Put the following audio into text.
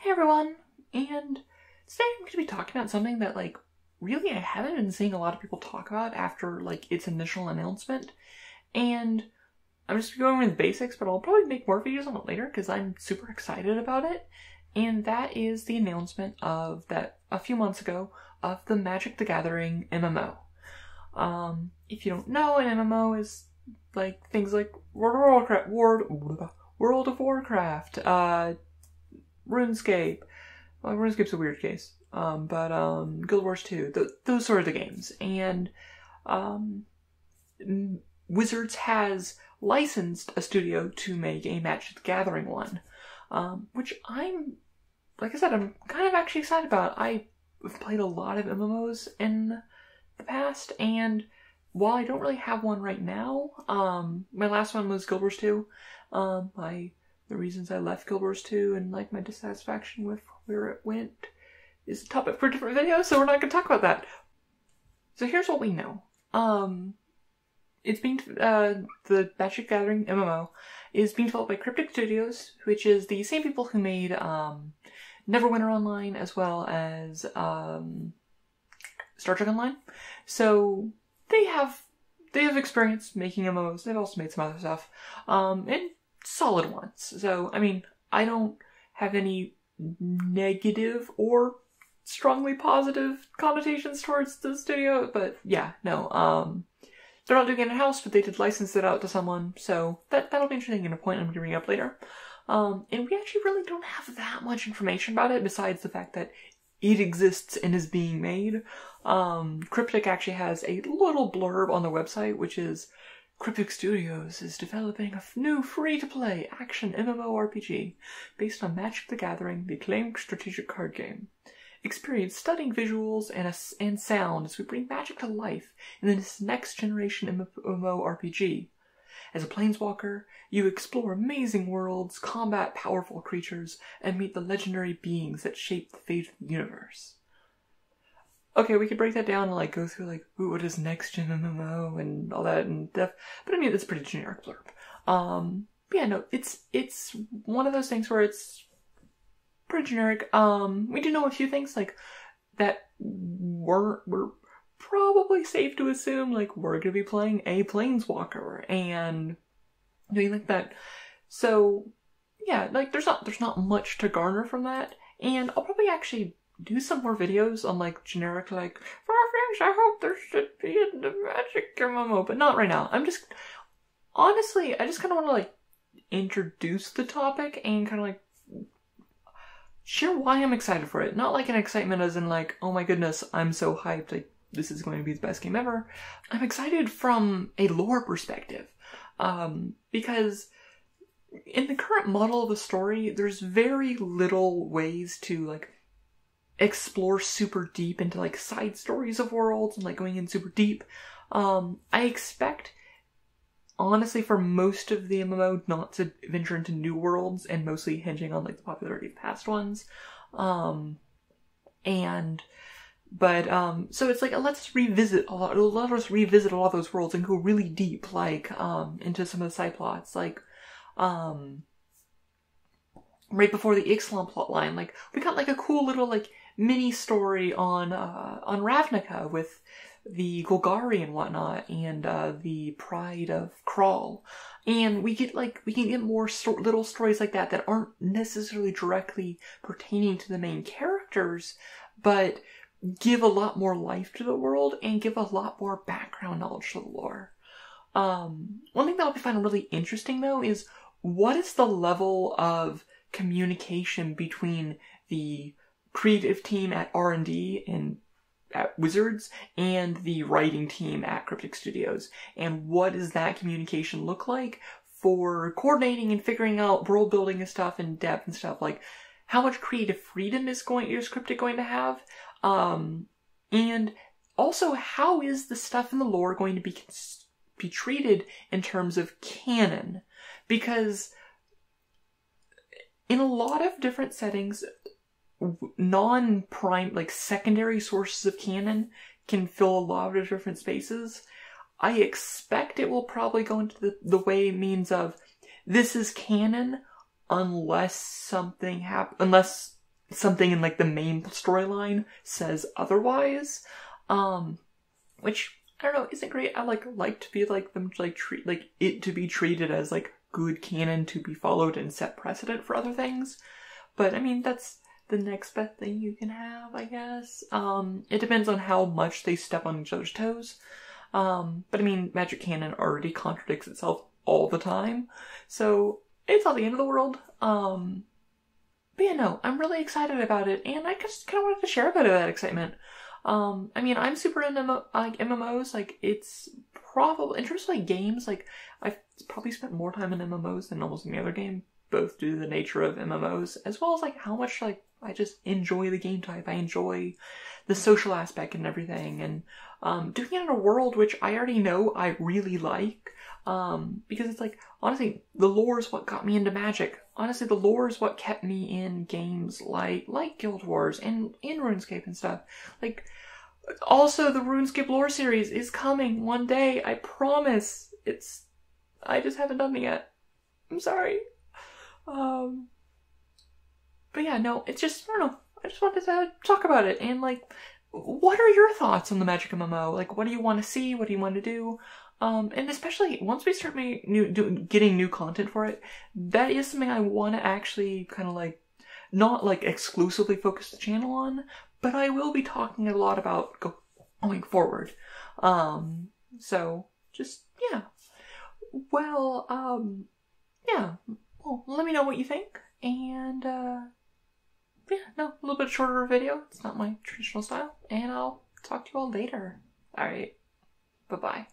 Hey everyone, and today I'm going to be talking about something that, really I haven't been seeing a lot of people talk about after, its initial announcement, and I'm just going with the basics, but I'll probably make more videos on it later because I'm super excited about it, and that is the announcement of that, a few months ago, of the Magic the Gathering MMO. If you don't know, an MMO is, things like World of Warcraft, RuneScape. Well, RuneScape's a weird case. Guild Wars 2, those sort of the games. And, Wizards has licensed a studio to make a Magic the Gathering one. Which I'm kind of actually excited about. I've played a lot of MMOs in the past, and while I don't really have one right now, my last one was Guild Wars 2. The reasons I left Guild Wars 2 and my dissatisfaction with where it went is a topic for a different video, so we're not going to talk about that. So here's what we know. It's being, the Magic Gathering MMO is being developed by Cryptic Studios, which is the same people who made, Neverwinter Online as well as, Star Trek Online. So they have experience making MMOs. They've also made some other stuff. And solid ones. So, I don't have any negative or strongly positive connotations towards the studio, but yeah, no, they're not doing it in-house, but they did license it out to someone, so that'll be interesting and a point I'm going to bring up later. And we actually really don't have that much information about it, besides the fact that it exists and is being made. Cryptic actually has a little blurb on their website, which is, Cryptic Studios is developing a new free-to-play action MMORPG based on Magic the Gathering, the acclaimed strategic card game. Experience stunning visuals and sound as we bring Magic to life in this next-generation MMORPG. As a planeswalker, you explore amazing worlds, combat powerful creatures, and meet the legendary beings that shape the fate of the universe. Okay, we could break that down and go through ooh, what is next gen MMO and all that and stuff. But it's a pretty generic blurb. Yeah, no, it's one of those things where it's pretty generic. We do know a few things that we're probably safe to assume we're gonna be playing a planeswalker and doing that. So yeah, there's not much to garner from that, and I'll probably actually do some more videos on generic for things I hope there should be in the Magic MMO, but not right now. Honestly, I just kind of want to introduce the topic and kind of share why I'm excited for it. Not an excitement as in oh my goodness, I'm so hyped, this is going to be the best game ever. I'm excited from a lore perspective, because in the current model of the story, there's very little ways to explore super deep into side stories of worlds and going in super deep. I expect, honestly, for most of the MMO not to venture into new worlds and mostly hinging on the popularity of past ones. So it's let's revisit a lot. Let us revisit a lot of those worlds and go really deep, into some of the side plots, right before the Ixalan plotline, we got a cool little mini story on Ravnica with the Golgari and whatnot, and the Pride of Kraul, and we can get more little stories like that aren't necessarily directly pertaining to the main characters, but give a lot more life to the world and give a lot more background knowledge to the lore. One thing that I'll be finding really interesting though is what is the level of communication between the creative team at R&D and at Wizards and the writing team at Cryptic Studios, and what does that communication look like for coordinating and figuring out world building and stuff and depth and stuff, how much creative freedom is Cryptic going to have, and also how is the stuff in the lore going to be treated in terms of canon, because in a lot of different settings, non-prime, secondary sources of canon can fill a lot of different spaces. I expect it will probably go into the way means of, this is canon unless something unless something in like the main storyline says otherwise, which I don't know, isn't great. I like to be like them to like treat like it to be treated as like good canon to be followed and set precedent for other things. But I mean, that's the next best thing you can have, I guess. It depends on how much they step on each other's toes. But I mean, Magic canon already contradicts itself all the time, so it's not the end of the world. But yeah, no, I'm really excited about it, and I just kind of wanted to share a bit of that excitement. I mean, I'm super into like MMOs. Like, it's probably in terms of like games, like I've probably spent more time in MMOs than almost any other game, both due to the nature of MMOs, as well as like how much like I just enjoy the game type. I enjoy the social aspect and everything, and doing it in a world which I already know I really like. Because it's like, honestly, the lore is what got me into Magic. Honestly, the lore is what kept me in games like Guild Wars and in RuneScape and stuff. Like, also the RuneScape lore series is coming one day, I promise. I just haven't done it yet. I'm sorry. But yeah, no, it's just, I don't know, I just wanted to talk about it, and like, what are your thoughts on the Magic MMO? Like, what do you want to see? What do you want to do? And especially once we start getting new content for it, that is something I want to actually kind of like, not like exclusively focus the channel on, but I will be talking a lot about going forward. So just, yeah. Well, yeah. Well, let me know what you think, and, yeah, no, a little bit shorter video. It's not my traditional style, and I'll talk to you all later. Alright, bye-bye.